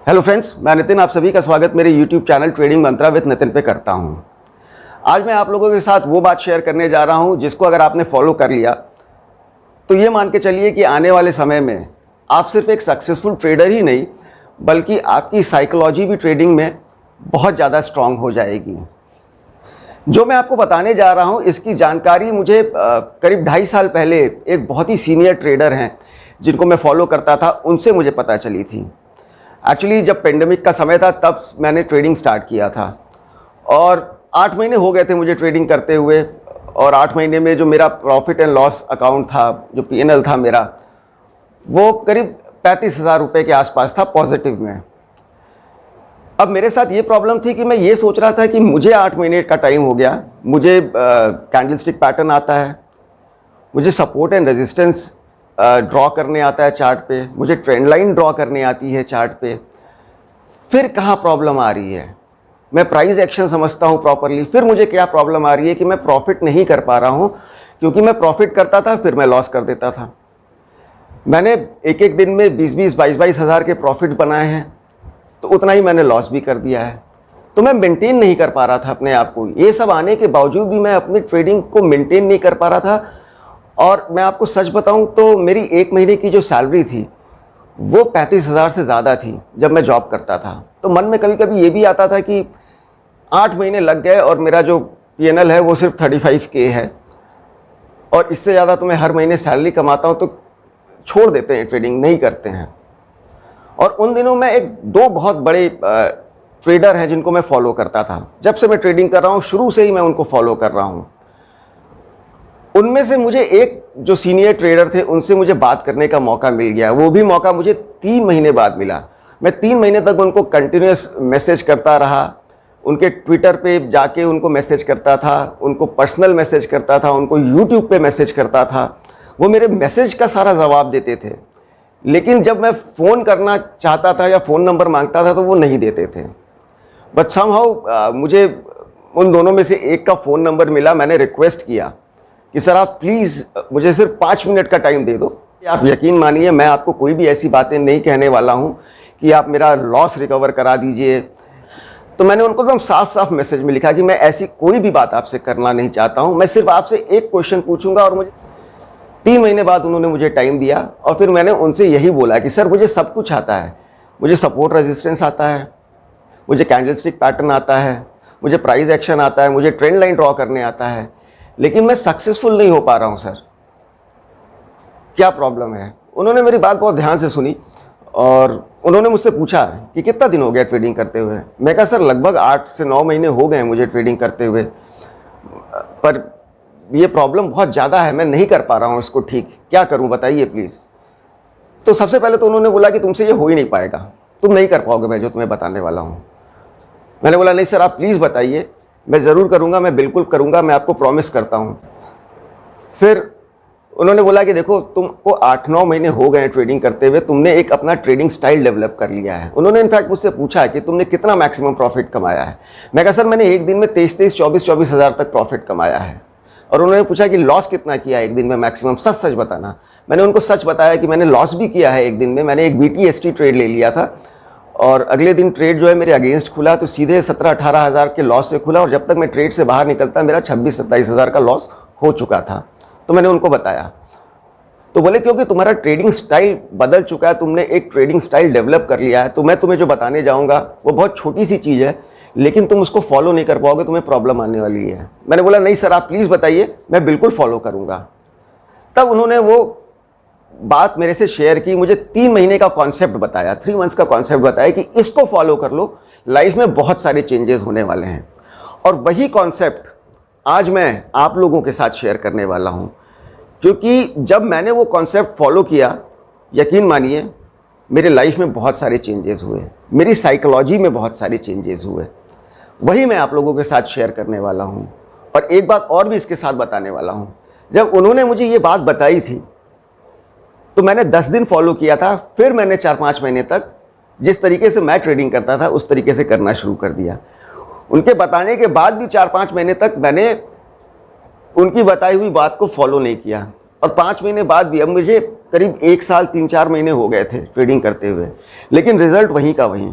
Hello friends, मैं नितिन आप सभी का स्वागत मेरे YouTube channel trading Mantra with Nitin पे करता हूं। आज मैं आप लोगों के साथ वो बात शेयर करने जा रहा हूं जिसको अगर आपने फॉलो कर लिया तो ये मान के चलिए कि आने वाले समय में आप सिर्फ एक सक्सेसफुल ट्रेडर ही नहीं बल्कि आपकी साइकोलॉजी भी ट्रेडिंग में बहुत ज़्यादा स्ट्रांग हो जाएगी। जो मैं आपको बताने जा रहा हूँ इसकी जानकारी मुझे करीब 2.5 साल पहले एक बहुत ही सीनियर ट्रेडर हैं जिनको मैं फॉलो करता था उनसे मुझे पता चली थी। एक्चुअली जब पेंडेमिक का समय था तब मैंने ट्रेडिंग स्टार्ट किया था और 8 महीने हो गए थे मुझे ट्रेडिंग करते हुए। और 8 महीने में जो मेरा प्रॉफिट एंड लॉस अकाउंट था, जो पीएनएल था मेरा, वो करीब 35,000 रुपये के आसपास था पॉजिटिव में। अब मेरे साथ ये प्रॉब्लम थी कि मैं ये सोच रहा था कि मुझे 8 महीने का टाइम हो गया, मुझे कैंडलस्टिक पैटर्न आता है, मुझे सपोर्ट एंड रेजिस्टेंस ड्रॉ करने आता है चार्ट पे, मुझे ट्रेंड लाइन ड्रॉ करने आती है चार्ट पे, फिर कहाँ प्रॉब्लम आ रही है? मैं प्राइस एक्शन समझता हूँ प्रॉपरली, फिर मुझे क्या प्रॉब्लम आ रही है कि मैं प्रॉफिट नहीं कर पा रहा हूँ, क्योंकि मैं प्रॉफिट करता था फिर मैं लॉस कर देता था। मैंने एक दिन में 20-20, 22-22 हज़ार के प्रॉफिट बनाए हैं तो उतना ही मैंने लॉस भी कर दिया है। तो मैं मेंटेन नहीं कर पा रहा था अपने आप को। ये सब आने के बावजूद भी मैं अपनी ट्रेडिंग को मेंटेन नहीं कर पा रहा था। और मैं आपको सच बताऊं तो मेरी 1 महीने की जो सैलरी थी वो 35,000 से ज़्यादा थी जब मैं जॉब करता था। तो मन में कभी कभी ये भी आता था कि 8 महीने लग गए और मेरा जो पीएनएल है वो सिर्फ 35K है और इससे ज़्यादा तो मैं हर महीने सैलरी कमाता हूँ, तो छोड़ देते हैं, ट्रेडिंग नहीं करते हैं। और उन दिनों में 2 बहुत बड़े ट्रेडर हैं जिनको मैं फॉलो करता था। जब से मैं ट्रेडिंग कर रहा हूँ शुरू से ही मैं उनको फॉलो कर रहा हूँ। उनमें से मुझे एक जो सीनियर ट्रेडर थे उनसे मुझे बात करने का मौका मिल गया। वो भी मौका मुझे 3 महीने बाद मिला। मैं 3 महीने तक उनको कंटिन्यूस मैसेज करता रहा, उनके ट्विटर पे जाके उनको मैसेज करता था, उनको पर्सनल मैसेज करता था, उनको यूट्यूब पे मैसेज करता था। वो मेरे मैसेज का सारा जवाब देते थे, लेकिन जब मैं फ़ोन करना चाहता था या फ़ोन नंबर मांगता था तो वो नहीं देते थे। बट समहाउ मुझे उन दोनों में से एक का फ़ोन नंबर मिला। मैंने रिक्वेस्ट किया कि सर आप प्लीज़ मुझे सिर्फ 5 मिनट का टाइम दे दो। आप यकीन मानिए मैं आपको कोई भी ऐसी बातें नहीं कहने वाला हूँ कि आप मेरा लॉस रिकवर करा दीजिए। तो मैंने उनको एकदम साफ साफ मैसेज में लिखा कि मैं ऐसी कोई भी बात आपसे करना नहीं चाहता हूँ, मैं सिर्फ आपसे एक क्वेश्चन पूछूंगा। और मुझे 3 महीने बाद उन्होंने मुझे टाइम दिया और फिर मैंने उनसे यही बोला कि सर मुझे सब कुछ आता है, मुझे सपोर्ट रेजिस्टेंस आता है, मुझे कैंडलस्टिक पैटर्न आता है, मुझे प्राइस एक्शन आता है, मुझे ट्रेंड लाइन ड्रॉ करने आता है, लेकिन मैं सक्सेसफुल नहीं हो पा रहा हूं सर, क्या प्रॉब्लम है? उन्होंने मेरी बात बहुत ध्यान से सुनी और उन्होंने मुझसे पूछा कि कितना दिन हो गया ट्रेडिंग करते हुए। मैं कहा सर लगभग 8 से 9 महीने हो गए मुझे ट्रेडिंग करते हुए, पर ये प्रॉब्लम बहुत ज़्यादा है, मैं नहीं कर पा रहा हूँ इसको ठीक, क्या करूँ बताइए प्लीज़। तो सबसे पहले तो उन्होंने बोला कि तुमसे ये हो ही नहीं पाएगा, तुम नहीं कर पाओगे मैं जो तुम्हें बताने वाला हूँ। मैंने बोला नहीं सर आप प्लीज़ बताइए, मैं ज़रूर करूँगा, मैं बिल्कुल करूँगा, मैं आपको प्रॉमिस करता हूँ। फिर उन्होंने बोला कि देखो तुमको 8-9 महीने हो गए ट्रेडिंग करते हुए, तुमने एक अपना ट्रेडिंग स्टाइल डेवलप कर लिया है। उन्होंने इनफैक्ट मुझसे पूछा कि तुमने कितना मैक्सिमम प्रॉफिट कमाया है। मैं कहा सर मैंने एक दिन में 23-23, 24-24 हज़ार तक प्रॉफिट कमाया है। और उन्होंने पूछा कि लॉस कितना किया एक दिन में मैक्सिमम, सच सच बताना। मैंने उनको सच बताया कि मैंने लॉस भी किया है एक दिन में। मैंने एक BTST ट्रेड ले लिया था और अगले दिन ट्रेड जो है मेरे अगेंस्ट खुला तो सीधे 17-18 हज़ार के लॉस से खुला और जब तक मैं ट्रेड से बाहर निकलता मेरा 26-27 हज़ार का लॉस हो चुका था। तो मैंने उनको बताया, तो बोले क्योंकि तुम्हारा ट्रेडिंग स्टाइल बदल चुका है, तुमने एक ट्रेडिंग स्टाइल डेवलप कर लिया है, तो मैं तुम्हें जो बताने जाऊँगा वो बहुत छोटी सी चीज़ है, लेकिन तुम उसको फॉलो नहीं कर पाओगे, तुम्हें प्रॉब्लम आने वाली है। मैंने बोला नहीं सर आप प्लीज़ बताइए, मैं बिल्कुल फॉलो करूँगा। तब उन्होंने वो बात मेरे से शेयर की, मुझे 3 महीने का कॉन्सेप्ट बताया, 3 मंथ्स का कॉन्सेप्ट बताया कि इसको फॉलो कर लो, लाइफ में बहुत सारे चेंजेस होने वाले हैं। और वही कॉन्सेप्ट आज मैं आप लोगों के साथ शेयर करने वाला हूं, क्योंकि जब मैंने वो कॉन्सेप्ट फॉलो किया, यकीन मानिए मेरे लाइफ में बहुत सारे चेंजेस हुए, मेरी साइकोलॉजी में बहुत सारे चेंजेस हुए। वही मैं आप लोगों के साथ शेयर करने वाला हूं। और एक बात और भी इसके साथ बताने वाला हूं, जब उन्होंने मुझे ये बात बताई थी तो मैंने 10 दिन फॉलो किया था, फिर मैंने 4-5 महीने तक जिस तरीके से मैं ट्रेडिंग करता था उस तरीके से करना शुरू कर दिया। उनके बताने के बाद भी 4-5 महीने तक मैंने उनकी बताई हुई बात को फॉलो नहीं किया और 5 महीने बाद भी अब मुझे करीब 1 साल 3-4 महीने हो गए थे ट्रेडिंग करते हुए, लेकिन रिजल्ट वहीं का वहीं,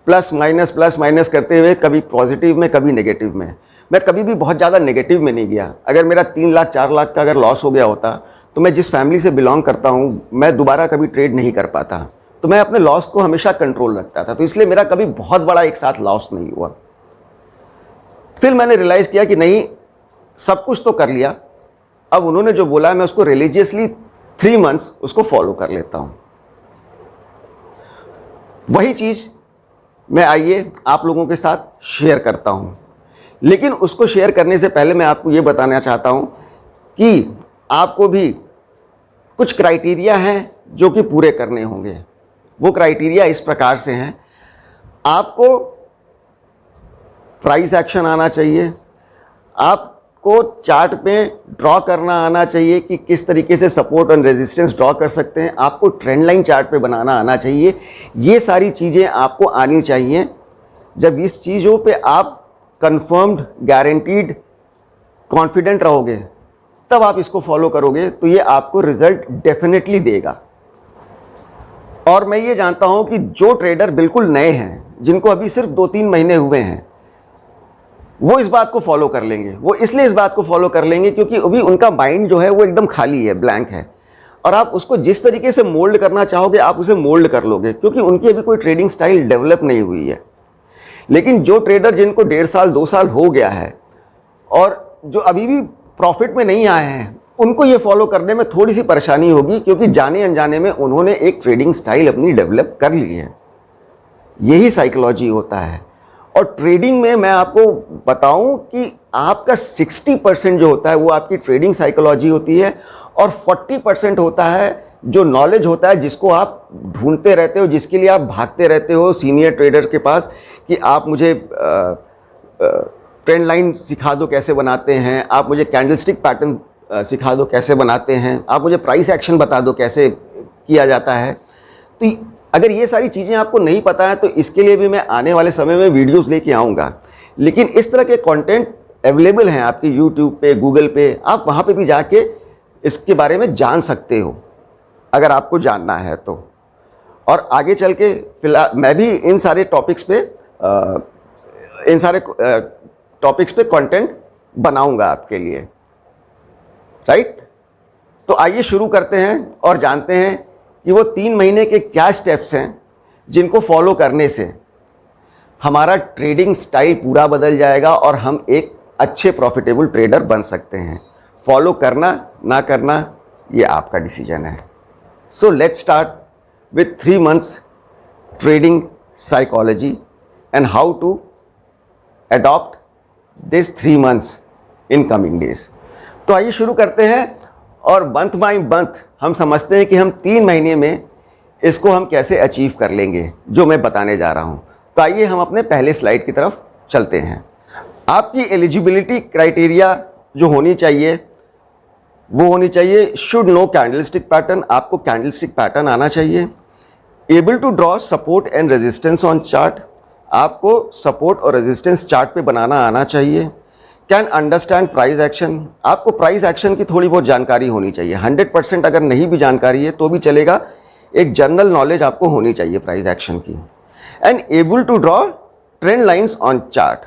प्लस माइनस करते हुए, कभी पॉजिटिव में कभी नेगेटिव में। मैं कभी भी बहुत ज़्यादा नेगेटिव में नहीं गया। अगर मेरा 3 लाख 4 लाख का अगर लॉस हो गया होता तो मैं जिस फैमिली से बिलोंग करता हूँ, मैं दोबारा कभी ट्रेड नहीं कर पाता। तो मैं अपने लॉस को हमेशा कंट्रोल रखता था, तो इसलिए मेरा कभी बहुत बड़ा एक साथ लॉस नहीं हुआ। फिर मैंने रियलाइज़ किया कि नहीं, सब कुछ तो कर लिया, अब उन्होंने जो बोला है मैं उसको रिलीजियसली 3 मंथ्स उसको फॉलो कर लेता हूँ। वही चीज़ मैं आइए आप लोगों के साथ शेयर करता हूँ, लेकिन उसको शेयर करने से पहले मैं आपको ये बताना चाहता हूँ कि आपको भी कुछ क्राइटेरिया हैं जो कि पूरे करने होंगे। वो क्राइटेरिया इस प्रकार से हैं, आपको प्राइस एक्शन आना चाहिए, आपको चार्ट पे ड्रॉ करना आना चाहिए कि किस तरीके से सपोर्ट और रेजिस्टेंस ड्रॉ कर सकते हैं, आपको ट्रेंड लाइन चार्ट पे बनाना आना चाहिए। ये सारी चीज़ें आपको आनी चाहिए। जब इस चीज़ों पे आप कंफर्म्ड, गारंटीड, कॉन्फिडेंट रहोगे, तब आप इसको फॉलो करोगे तो ये आपको रिजल्ट डेफिनेटली देगा। और मैं ये जानता हूं कि जो ट्रेडर बिल्कुल नए हैं, जिनको अभी सिर्फ 2-3 महीने हुए हैं, वो इस बात को फॉलो कर लेंगे। वो इसलिए इस बात को फॉलो कर लेंगे क्योंकि अभी उनका माइंड जो है वो एकदम खाली है, ब्लैंक है, और आप उसको जिस तरीके से मोल्ड करना चाहोगे आप उसे मोल्ड कर लोगे, क्योंकि उनकी अभी कोई ट्रेडिंग स्टाइल डेवलप नहीं हुई है। लेकिन जो ट्रेडर जिनको 1.5 साल 2 साल हो गया है और जो अभी भी प्रॉफिट में नहीं आए हैं, उनको ये फॉलो करने में थोड़ी सी परेशानी होगी, क्योंकि जाने अनजाने में उन्होंने एक ट्रेडिंग स्टाइल अपनी डेवलप कर ली है। यही साइकोलॉजी होता है। और ट्रेडिंग में मैं आपको बताऊं कि आपका 60% जो होता है वो आपकी ट्रेडिंग साइकोलॉजी होती है, और 40% होता है जो नॉलेज होता है, जिसको आप ढूंढते रहते हो, जिसके लिए आप भागते रहते हो सीनियर ट्रेडर के पास कि आप मुझे ट्रेंड लाइन सिखा दो कैसे बनाते हैं, आप मुझे कैंडलस्टिक पैटर्न सिखा दो कैसे बनाते हैं, आप मुझे प्राइस एक्शन बता दो कैसे किया जाता है। तो अगर ये सारी चीज़ें आपको नहीं पता है तो इसके लिए भी मैं आने वाले समय में वीडियोस लेके आऊँगा। लेकिन इस तरह के कंटेंट अवेलेबल हैं आपके यूट्यूब पे, गूगल पे, आप वहाँ पे भी जाके इसके बारे में जान सकते हो अगर आपको जानना है तो। और आगे चल के फिलहाल मैं भी इन सारे टॉपिक्स पे कंटेंट बनाऊंगा आपके लिए, राइट। तो आइए शुरू करते हैं और जानते हैं कि वो 3 महीने के क्या स्टेप्स हैं जिनको फॉलो करने से हमारा ट्रेडिंग स्टाइल पूरा बदल जाएगा और हम एक अच्छे प्रॉफिटेबल ट्रेडर बन सकते हैं। फॉलो करना ना करना ये आपका डिसीजन है। So let's start with 3 months trading psychology and how to adopt this 3 months in coming days. तो आइए शुरू करते हैं। और मंथ बाय मंथ हम समझते हैं कि हम 3 महीने में इसको हम कैसे अचीव कर लेंगे, जो मैं बताने जा रहा हूं। तो आइए हम अपने पहले स्लाइड की तरफ चलते हैं। आपकी एलिजिबिलिटी क्राइटेरिया जो होनी चाहिए वो होनी चाहिए, शुड नो कैंडलस्टिक पैटर्न, आपको कैंडलस्टिक पैटर्न आना चाहिए। Able to draw support and resistance on chart, आपको सपोर्ट और रेजिस्टेंस चार्ट पे बनाना आना चाहिए। कैन अंडरस्टैंड प्राइस एक्शन, आपको प्राइस एक्शन की थोड़ी बहुत जानकारी होनी चाहिए। 100% अगर नहीं भी जानकारी है तो भी चलेगा, एक जनरल नॉलेज आपको होनी चाहिए प्राइस एक्शन की। And able to draw trend lines on chart,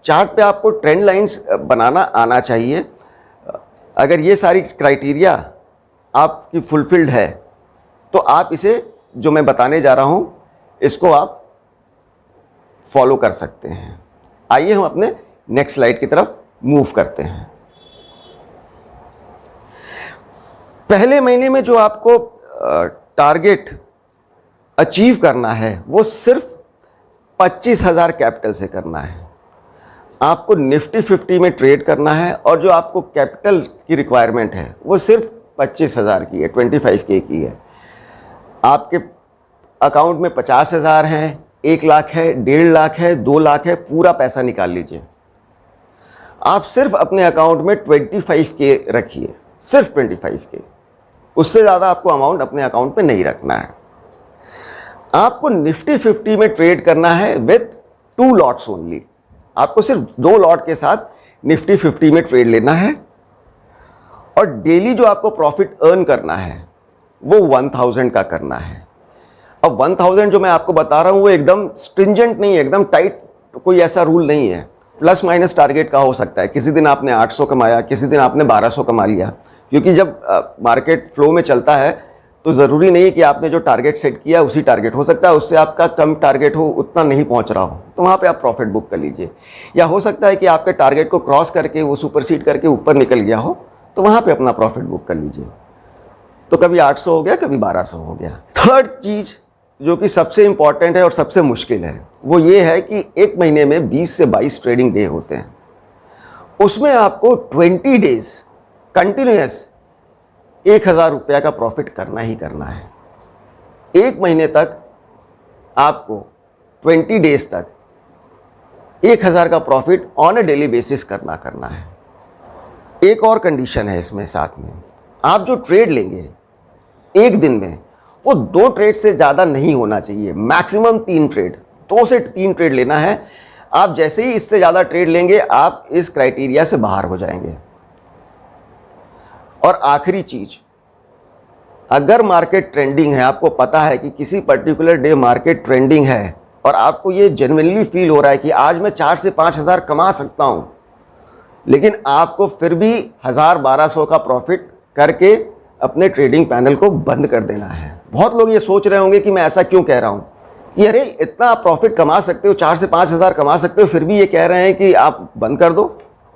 chart पे आपको ट्रेंड लाइंस बनाना आना चाहिए। अगर ये सारी क्राइटेरिया आपकी फुलफिल्ड है तो आप इसे, जो मैं बताने जा रहा हूँ, इसको आप फॉलो कर सकते हैं। आइए हम अपने नेक्स्ट स्लाइड की तरफ मूव करते हैं। पहले महीने में जो आपको टारगेट अचीव करना है वो सिर्फ 25,000 कैपिटल से करना है। आपको निफ्टी 50 में ट्रेड करना है और जो आपको कैपिटल की रिक्वायरमेंट है वो सिर्फ 25,000 की है, 25K की है। आपके अकाउंट में 50,000 है, 1 लाख है, 1.5 लाख है, 2 लाख है, पूरा पैसा निकाल लीजिए। आप सिर्फ अपने अकाउंट में 25K रखिए, सिर्फ 25K, उससे ज़्यादा आपको अमाउंट अपने अकाउंट में नहीं रखना है। आपको निफ्टी 50 में ट्रेड करना है विथ 2 लॉट्स ओनली, आपको सिर्फ 2 लॉट के साथ निफ्टी 50 में ट्रेड लेना है। और डेली जो आपको प्रॉफिट अर्न करना है वो 1000 का करना है। अब 1000 जो मैं आपको बता रहा हूँ वो एकदम स्ट्रिंजेंट नहीं है, एकदम टाइट कोई ऐसा रूल नहीं है। प्लस माइनस टारगेट का हो सकता है, किसी दिन आपने 800 कमाया, किसी दिन आपने 1200 कमा लिया, क्योंकि जब मार्केट फ्लो में चलता है तो ज़रूरी नहीं कि आपने जो टारगेट सेट किया उसी टारगेट, हो सकता है उससे आपका कम टारगेट हो, उतना नहीं पहुंच रहा हो, तो वहाँ पे आप प्रॉफिट बुक कर लीजिए। या हो सकता है कि आपके टारगेट को क्रॉस करके वो सुपरसीड करके ऊपर निकल गया हो, तो वहाँ पे अपना प्रॉफिट बुक कर लीजिए। तो कभी 800 हो गया, कभी 1200 हो गया। थर्ड चीज़ जो कि सबसे इंपॉर्टेंट है और सबसे मुश्किल है, वो ये है कि एक महीने में 20 से 22 ट्रेडिंग डे होते हैं। उसमें आपको 20 डेज कंटिन्यूस 1000 रुपया का प्रॉफिट करना ही करना है। एक महीने तक आपको 20 डेज तक 1000 का profit on A daily basis करना है। एक और कंडीशन है इसमें साथ में, आप जो ट्रेड लेंगे एक दिन में वो 2 ट्रेड से ज़्यादा नहीं होना चाहिए, मैक्सिमम 3 ट्रेड, 2 से 3 ट्रेड लेना है। आप जैसे ही इससे ज़्यादा ट्रेड लेंगे आप इस क्राइटेरिया से बाहर हो जाएंगे। और आखिरी चीज़, अगर मार्केट ट्रेंडिंग है, आपको पता है कि किसी पर्टिकुलर डे मार्केट ट्रेंडिंग है और आपको ये जेन्युइनली फील हो रहा है कि आज मैं 4 से 5000 कमा सकता हूँ, लेकिन आपको फिर भी 1000-1200 का प्रॉफिट करके अपने ट्रेडिंग पैनल को बंद कर देना है। बहुत लोग ये सोच रहे होंगे कि मैं ऐसा क्यों कह रहा हूँ कि अरे इतना आप प्रॉफिट कमा सकते हो, 4 से 5000 कमा सकते हो, फिर भी ये कह रहे हैं कि आप बंद कर दो।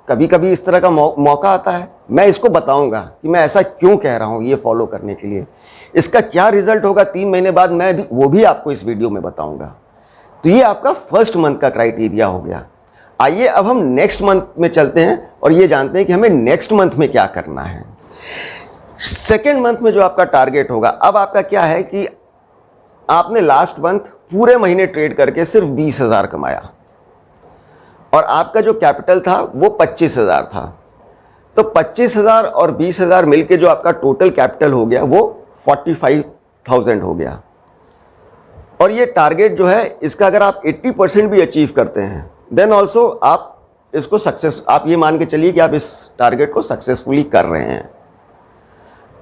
कभी कभी इस तरह का मौका आता है। मैं इसको बताऊंगा कि मैं ऐसा क्यों कह रहा हूँ, ये फॉलो करने के लिए। इसका क्या रिजल्ट होगा 3 महीने बाद, वो भी आपको इस वीडियो में बताऊंगा। तो ये आपका फर्स्ट मंथ का क्राइटेरिया हो गया। आइए अब हम नेक्स्ट मंथ में चलते हैं और ये जानते हैं कि हमें नेक्स्ट मंथ में क्या करना है। सेकेंड मंथ में जो आपका टारगेट होगा, अब आपका क्या है कि आपने लास्ट मंथ पूरे महीने ट्रेड करके सिर्फ 20,000 कमाया और आपका जो कैपिटल था वो 25,000 था। तो 25,000 और 20,000 मिलके जो आपका टोटल कैपिटल हो गया वो 45,000 हो गया। और ये टारगेट जो है इसका अगर आप 80% भी अचीव करते हैं देन ऑल्सो आप इसको आप ये मान के चलिए कि आप इस टारगेट को सक्सेसफुली कर रहे हैं।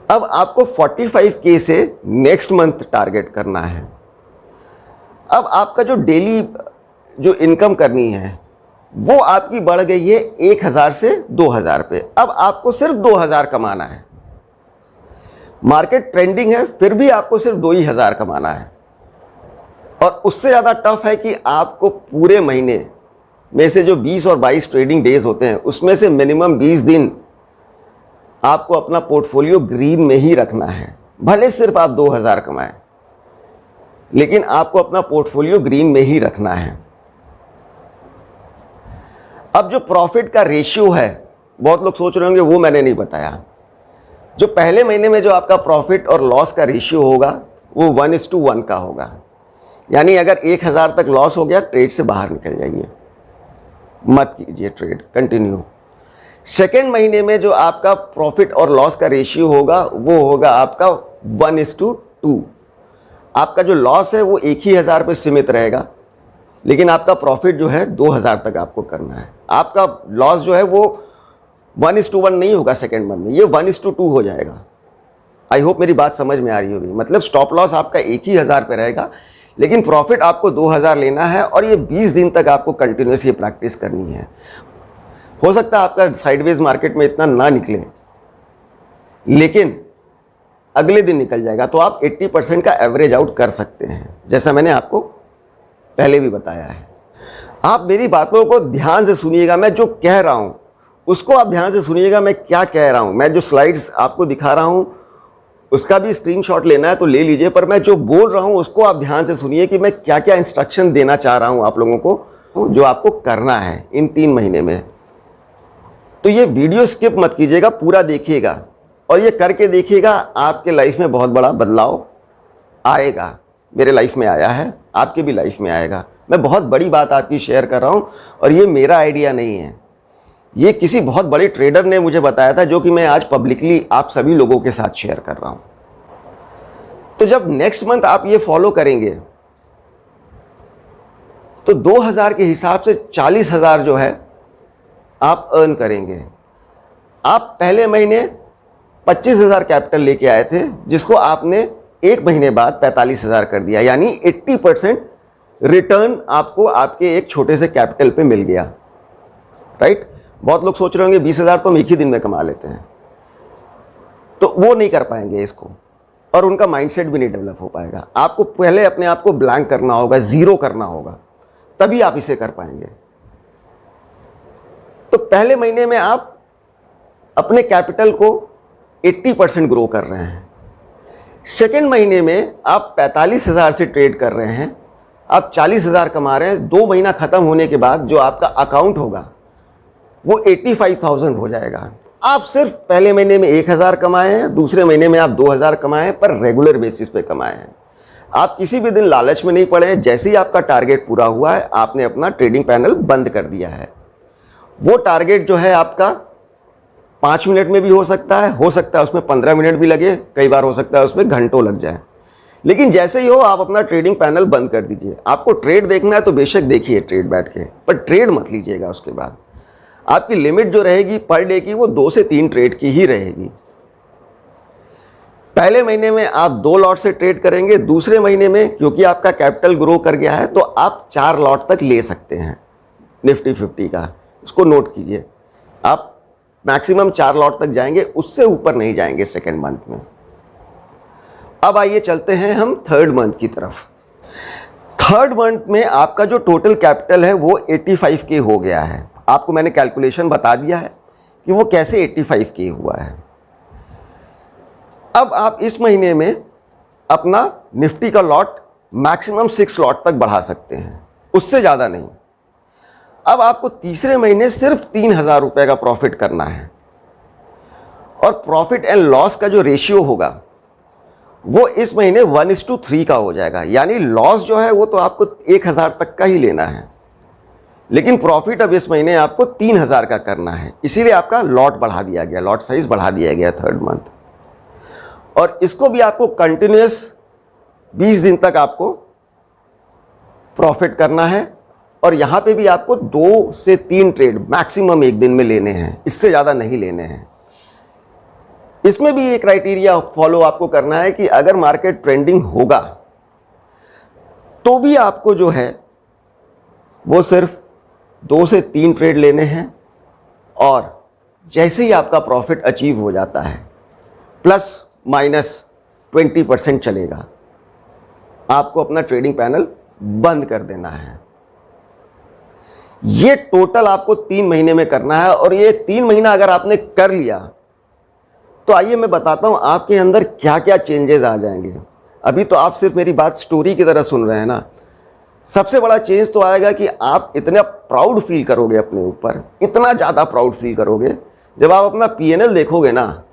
अब आपको 45K से नेक्स्ट मंथ टारगेट करना है। अब आपका जो डेली जो इनकम करनी है वो आपकी बढ़ गई है 1000 से 2000 पे। अब आपको सिर्फ 2000 कमाना है। मार्केट ट्रेंडिंग है फिर भी आपको सिर्फ 2000 कमाना है। और उससे ज़्यादा टफ है कि आपको पूरे महीने में से जो 20 और 22 ट्रेडिंग डेज होते हैं उसमें से मिनिमम 20 दिन आपको अपना पोर्टफोलियो ग्रीन में ही रखना है। भले सिर्फ आप 2000 कमाएं, लेकिन आपको अपना पोर्टफोलियो ग्रीन में ही रखना है। अब जो प्रॉफिट का रेशियो है, बहुत लोग सोच रहे होंगे वो मैंने नहीं बताया। जो पहले महीने में जो आपका प्रॉफिट और लॉस का रेशियो होगा वो 1:1 का होगा। यानी अगर 1000 तक लॉस हो गया, ट्रेड से बाहर निकल जाइए, मत कीजिए ट्रेड, कंटिन्यू। सेकेंड महीने में जो आपका प्रॉफिट और लॉस का रेशियो होगा वो होगा आपका 1:2। आपका जो लॉस है वो 1000 पे सीमित रहेगा, लेकिन आपका प्रॉफिट जो है 2000 तक आपको करना है। आपका लॉस जो है वो 1:1 नहीं होगा सेकेंड मंथ में, ये 1:2 हो जाएगा। आई होप मेरी बात समझ में आ रही होगी। मतलब स्टॉप लॉस आपका 1000 पे रहेगा, लेकिन प्रॉफिट आपको 2000 लेना है और ये 20 दिन तक आपको कंटिन्यूस ये प्रैक्टिस करनी है। हो सकता है आपका साइडवेज मार्केट में इतना ना निकले, लेकिन अगले दिन निकल जाएगा, तो आप 80% का एवरेज आउट कर सकते हैं, जैसा मैंने आपको पहले भी बताया है। आप मेरी बातों को ध्यान से सुनिएगा, मैं जो कह रहा हूं उसको आप ध्यान से सुनिएगा। मैं क्या कह रहा हूं, मैं जो स्लाइड्स आपको दिखा रहा हूं उसका भी स्क्रीनशॉट लेना है तो ले लीजिए, पर मैं जो बोल रहा हूं उसको आप ध्यान से सुनिए कि मैं क्या क्या इंस्ट्रक्शन देना चाह रहा हूं आप लोगों को, जो आपको करना है इन 3 महीने में। तो ये वीडियो स्किप मत कीजिएगा, पूरा देखिएगा और ये करके देखिएगा, आपके लाइफ में बहुत बड़ा बदलाव आएगा। मेरे लाइफ में आया है, आपके भी लाइफ में आएगा। मैं बहुत बड़ी बात आपकी शेयर कर रहा हूँ और ये मेरा आइडिया नहीं है, ये किसी बहुत बड़े ट्रेडर ने मुझे बताया था, जो कि मैं आज पब्लिकली आप सभी लोगों के साथ शेयर कर रहा हूँ। तो जब नेक्स्ट मंथ आप ये फॉलो करेंगे तो 2000 के हिसाब से 40,000 जो है आप अर्न करेंगे। आप पहले महीने 25,000 कैपिटल लेके आए थे, जिसको आपने एक महीने बाद 45,000 कर दिया, यानी 80% रिटर्न आपको आपके एक छोटे से कैपिटल पे मिल गया, राइट। बहुत लोग सोच रहे होंगे 20,000 तो हम एक ही दिन में कमा लेते हैं, तो वो नहीं कर पाएंगे इसको, और उनका माइंडसेट भी नहीं डेवलप हो पाएगा। आपको पहले अपने आप को ब्लैंक करना होगा, जीरो करना होगा, तभी आप इसे कर पाएंगे। तो पहले महीने में आप अपने कैपिटल को 80% ग्रो कर रहे हैं। सेकेंड महीने में आप 45,000 से ट्रेड कर रहे हैं, आप 40,000 कमा रहे हैं। 2 महीना खत्म होने के बाद जो आपका अकाउंट होगा वो 85,000 हो जाएगा। आप सिर्फ पहले महीने में 1,000 कमाए हैं, दूसरे महीने में आप 2,000 कमाए हैं, पर रेगुलर बेसिस पे कमाए हैं। आप किसी भी दिन लालच में नहीं पड़े हैं। जैसे ही आपका टारगेट पूरा हुआ है, आपने अपना ट्रेडिंग पैनल बंद कर दिया है। वो टारगेट जो है आपका 5 मिनट में भी हो सकता है उसमें 15 मिनट भी लगे, कई बार हो सकता है उसमें घंटों लग जाए। लेकिन जैसे ही हो, आप अपना ट्रेडिंग पैनल बंद कर दीजिए। आपको ट्रेड देखना है तो बेशक देखिए ट्रेड बैठ के, पर ट्रेड मत लीजिएगा। उसके बाद आपकी लिमिट जो रहेगी पर डे की, वो 2 से 3 ट्रेड की ही रहेगी। पहले महीने में आप 2 लॉट से ट्रेड करेंगे, दूसरे महीने में क्योंकि आपका कैपिटल ग्रो कर गया है तो आप 4 लॉट तक ले सकते हैं निफ्टी 50 का। इसको नोट कीजिए, आप मैक्सिमम 4 लॉट तक जाएंगे, उससे ऊपर नहीं जाएंगे सेकेंड मंथ में। अब आइए चलते हैं हम थर्ड मंथ की तरफ। थर्ड मंथ में आपका जो टोटल कैपिटल है वो 85K हो गया है। आपको मैंने कैलकुलेशन बता दिया है कि वो कैसे 85K हुआ है। अब आप इस महीने में अपना निफ्टी का लॉट मैक्सिमम 6 लॉट तक बढ़ा सकते हैं, उससे ज़्यादा नहीं। अब आपको तीसरे महीने सिर्फ 3,000 रुपये का प्रॉफिट करना है, और प्रॉफिट एंड लॉस का जो रेशियो होगा वो इस महीने 1:3 का हो जाएगा। यानी लॉस जो है वो तो आपको 1,000 तक का ही लेना है, लेकिन प्रॉफिट अब इस महीने आपको 3,000 का करना है। इसीलिए आपका लॉट बढ़ा दिया गया, लॉट साइज बढ़ा दिया गया थर्ड मंथ। और इसको भी आपको कंटिन्यूस 20 दिन तक आपको प्रॉफिट करना है, और यहाँ पे भी आपको 2 से 3 ट्रेड मैक्सिमम एक दिन में लेने हैं, इससे ज़्यादा नहीं लेने हैं। इसमें भी एक क्राइटेरिया फॉलो आपको करना है कि अगर मार्केट ट्रेंडिंग होगा तो भी आपको जो है वो सिर्फ 2 से 3 ट्रेड लेने हैं, और जैसे ही आपका प्रॉफिट अचीव हो जाता है ±20% चलेगा, आपको अपना ट्रेडिंग पैनल बंद कर देना है। ये टोटल आपको 3 महीने में करना है, और ये 3 महीना अगर आपने कर लिया तो आइए मैं बताता हूं आपके अंदर क्या क्या चेंजेस आ जाएंगे। अभी तो आप सिर्फ मेरी बात स्टोरी की तरह सुन रहे हैं ना। सबसे बड़ा चेंज तो आएगा कि आप इतना प्राउड फील करोगे अपने ऊपर, इतना ज़्यादा प्राउड फील करोगे जब आप अपना PNL देखोगे ना,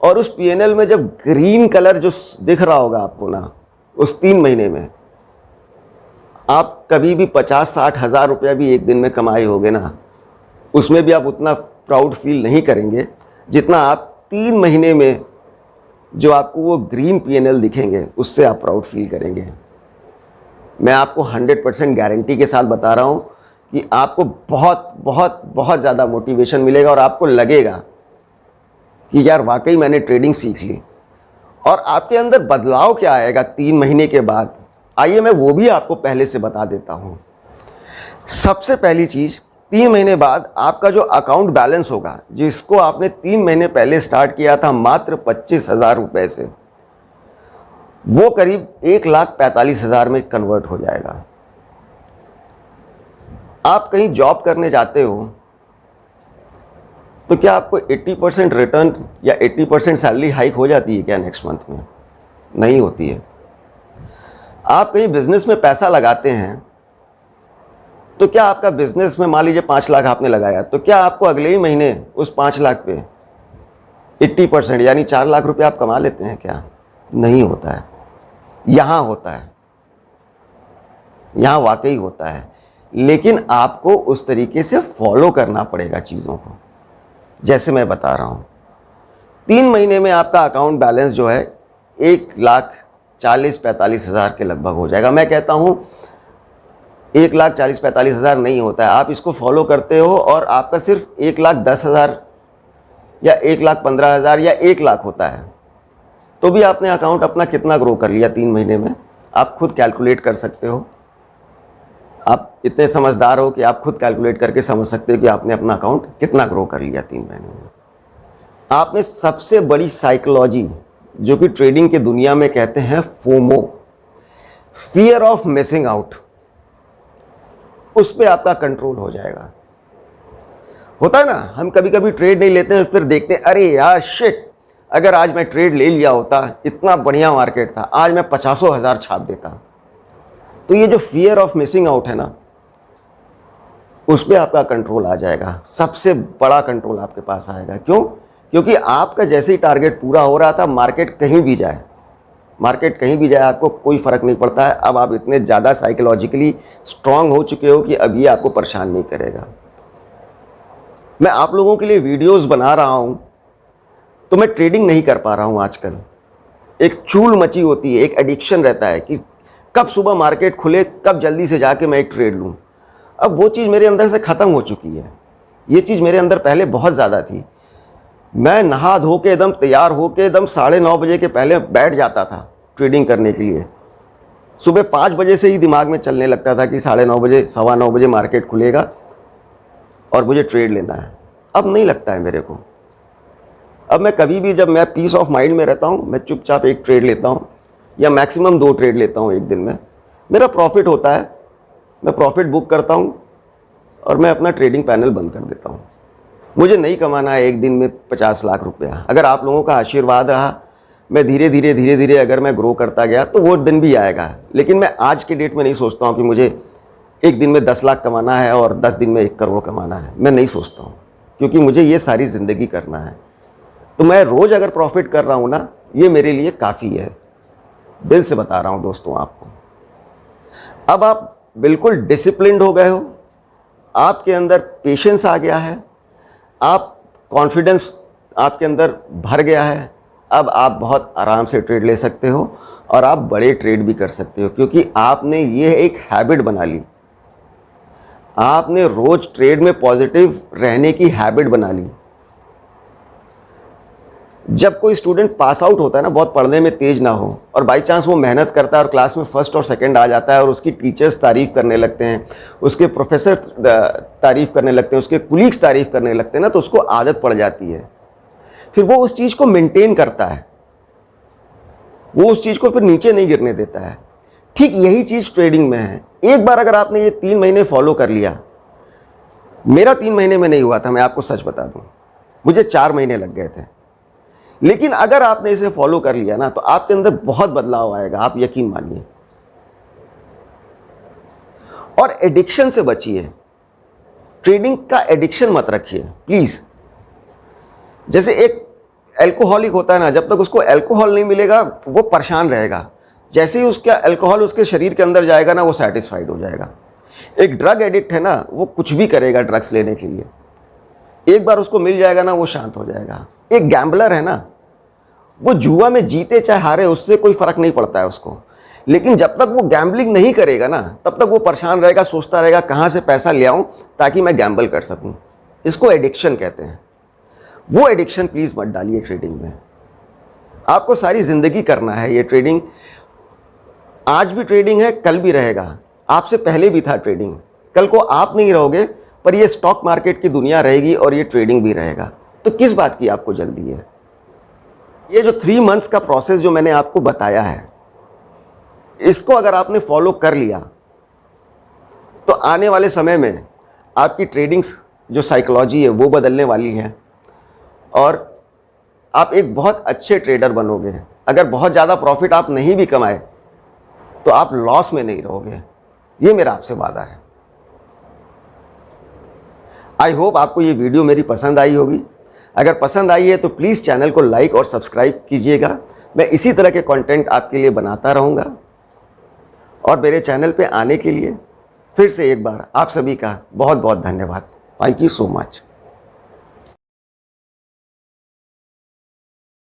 और उस PNL में जब ग्रीन कलर जो दिख रहा होगा आपको ना, उस 3 महीने में आप कभी भी 50-60 हज़ार रुपया भी एक दिन में कमाए होगे ना, उसमें भी आप उतना प्राउड फील नहीं करेंगे जितना आप 3 महीने में जो आपको वो ग्रीन PNL दिखेंगे उससे आप प्राउड फील करेंगे। मैं आपको 100% गारंटी के साथ बता रहा हूँ कि आपको बहुत बहुत बहुत ज़्यादा मोटिवेशन मिलेगा, और आपको लगेगा कि यार वाकई मैंने ट्रेडिंग सीख ली। और आपके अंदर बदलाव क्या आएगा 3 महीने के बाद, आइए मैं वो भी आपको पहले से बता देता हूँ। सबसे पहली चीज़, 3 महीने बाद आपका जो अकाउंट बैलेंस होगा, जिसको आपने 3 महीने पहले स्टार्ट किया था मात्र 25,000 रुपये से, वो करीब 1,45,000 में कन्वर्ट हो जाएगा। आप कहीं जॉब करने जाते हो तो क्या आपको 80% रिटर्न या 80% सैलरी हाइक हो जाती है क्या नेक्स्ट मंथ में? नहीं होती है। आप कहीं बिजनेस में पैसा लगाते हैं तो क्या आपका बिजनेस में मान लीजिए 5 लाख आपने लगाया, तो क्या आपको अगले ही महीने उस 5 लाख पे 80% यानी 4 लाख रुपए आप कमा लेते हैं क्या? नहीं होता है। यहाँ होता है, यहाँ वाकई होता है, लेकिन आपको उस तरीके से फॉलो करना पड़ेगा चीज़ों को, जैसे मैं बता रहा हूँ। 3 महीने में आपका अकाउंट बैलेंस जो है 1,40,45,000 के लगभग हो जाएगा। मैं कहता हूँ 1,40,45,000 नहीं होता है। आप इसको फॉलो करते हो और आपका सिर्फ 1,10,000 या 1,15,000 या 1,00,000 होता है, तो भी आपने अकाउंट अपना कितना ग्रो कर लिया 3 महीने में, आप खुद कैलकुलेट कर सकते हो। आप इतने समझदार हो कि आप खुद कैलकुलेट करके समझ सकते हो कि आपने अपना अकाउंट कितना ग्रो कर लिया 3 महीने में। आपने सबसे बड़ी साइकोलॉजी जो कि ट्रेडिंग की दुनिया में कहते हैं FOMO, fear of missing out, उस पर आपका कंट्रोल हो जाएगा। होता है ना, हम कभी कभी ट्रेड नहीं लेते हैं, फिर देखते हैं अरे यार शिट, अगर आज मैं ट्रेड ले लिया होता, इतना बढ़िया मार्केट था, आज मैं 50,000 छाप देता। तो ये जो फियर ऑफ मिसिंग आउट है ना, उस पर आपका कंट्रोल आ जाएगा, सबसे बड़ा कंट्रोल आपके पास आएगा। क्यों? क्योंकि आपका जैसे ही टारगेट पूरा हो रहा था, मार्केट कहीं भी जाए, आपको कोई फर्क नहीं पड़ता है। अब आप इतने ज़्यादा साइकोलॉजिकली स्ट्रांग हो चुके हो कि अब ये आपको परेशान नहीं करेगा। मैं आप लोगों के लिए वीडियोस बना रहा हूं, तो मैं ट्रेडिंग नहीं कर पा रहा हूं आजकल। एक चूल मची होती है, एक एडिक्शन रहता है कि कब सुबह मार्केट खुले, कब जल्दी से जाके मैं एक ट्रेड लूं। अब वो चीज़ मेरे अंदर से ख़त्म हो चुकी है। ये चीज़ मेरे अंदर पहले बहुत ज़्यादा थी। मैं नहा धो के एकदम तैयार हो के एकदम 9:30 बजे के पहले बैठ जाता था ट्रेडिंग करने के लिए। सुबह 5 बजे से ही दिमाग में चलने लगता था कि 9:30 बजे, 9:15 बजे मार्केट खुलेगा और मुझे ट्रेड लेना है। अब नहीं लगता है मेरे को। अब मैं कभी भी, जब मैं पीस ऑफ माइंड में रहता हूँ, मैं चुपचाप एक ट्रेड लेता हूँ या मैक्सिमम 2 ट्रेड लेता हूँ एक दिन में। मेरा प्रॉफिट होता है, मैं प्रॉफिट बुक करता हूँ और मैं अपना ट्रेडिंग पैनल बंद कर देता हूँ। मुझे नहीं कमाना है एक दिन में 50 लाख रुपया। अगर आप लोगों का आशीर्वाद रहा, मैं धीरे धीरे अगर मैं ग्रो करता गया तो वो दिन भी आएगा। लेकिन मैं आज के डेट में नहीं सोचता हूँ कि मुझे एक दिन में 10 लाख कमाना है और 10 दिन में 1 करोड़ कमाना है। मैं नहीं सोचता हूँ, क्योंकि मुझे ये सारी ज़िंदगी करना है। तो मैं रोज़ अगर प्रॉफिट कर रहा हूँ ना, ये मेरे लिए काफ़ी है। दिल से बता रहा हूँ दोस्तों आपको। अब आप बिल्कुल डिसिप्लिन्ड हो गए हो, आपके अंदर पेशेंस आ गया है, आप कॉन्फिडेंस आपके अंदर भर गया है। अब आप बहुत आराम से ट्रेड ले सकते हो और आप बड़े ट्रेड भी कर सकते हो, क्योंकि आपने ये एक हैबिट बना ली। आपने रोज ट्रेड में पॉजिटिव रहने की हैबिट बना ली। जब कोई स्टूडेंट पास आउट होता है ना, बहुत पढ़ने में तेज ना हो, और बाई चांस वो मेहनत करता है और क्लास में फर्स्ट और सेकंड आ जाता है, और उसकी टीचर्स तारीफ़ करने लगते हैं, उसके प्रोफेसर तारीफ़ करने लगते हैं, उसके कुलीग्स तारीफ़ करने लगते हैं ना, तो उसको आदत पड़ जाती है। फिर वो उस चीज़ को मेंटेन करता है, वो उस चीज़ को फिर नीचे नहीं गिरने देता है। ठीक यही चीज़ ट्रेडिंग में है। एक बार अगर आपने ये 3 महीने फॉलो कर लिया, मेरा 3 महीने में नहीं हुआ था, मैं आपको सच बता दूं, मुझे 4 महीने लग गए थे। लेकिन अगर आपने इसे फॉलो कर लिया ना, तो आपके अंदर बहुत बदलाव आएगा, आप यकीन मानिए। और एडिक्शन से बचिए, ट्रेडिंग का एडिक्शन मत रखिए प्लीज। जैसे एक एल्कोहलिक होता है ना, जब तक उसको अल्कोहल नहीं मिलेगा वो परेशान रहेगा। जैसे ही उसका अल्कोहल उसके शरीर के अंदर जाएगा ना, वो सेटिस्फाइड हो जाएगा। एक ड्रग एडिक्ट है ना, वो कुछ भी करेगा ड्रग्स लेने के लिए, एक बार उसको मिल जाएगा ना, वो शांत हो जाएगा। एक गैम्बलर है ना, वो जुआ में जीते चाहे हारे, उससे कोई फर्क नहीं पड़ता है उसको। लेकिन जब तक वो गैम्बलिंग नहीं करेगा ना, तब तक वो परेशान रहेगा, सोचता रहेगा कहाँ से पैसा ले आऊँ ताकि मैं गैम्बल कर सकूँ। इसको एडिक्शन कहते हैं। वो एडिक्शन प्लीज़ मत डालिए ट्रेडिंग में। आपको सारी ज़िंदगी करना है ये ट्रेडिंग। आज भी ट्रेडिंग है, कल भी रहेगा, आपसे पहले भी था ट्रेडिंग, कल को आप नहीं रहोगे, पर ये स्टॉक मार्केट की दुनिया रहेगी और ये ट्रेडिंग भी रहेगा। तो किस बात की आपको जल्दी है? ये जो 3 मंथ्स का प्रोसेस जो मैंने आपको बताया है, इसको अगर आपने फॉलो कर लिया तो आने वाले समय में आपकी ट्रेडिंग जो साइकोलॉजी है वो बदलने वाली है और आप एक बहुत अच्छे ट्रेडर बनोगे। अगर बहुत ज़्यादा प्रॉफिट आप नहीं भी कमाए तो आप लॉस में नहीं रहोगे, ये मेरा आपसे वादा है। आई होप आपको ये वीडियो मेरी पसंद आई होगी। अगर पसंद आई है तो प्लीज़ चैनल को लाइक और सब्सक्राइब कीजिएगा। मैं इसी तरह के कंटेंट आपके लिए बनाता रहूँगा। और मेरे चैनल पे आने के लिए फिर से एक बार आप सभी का बहुत बहुत धन्यवाद। Thank you so much.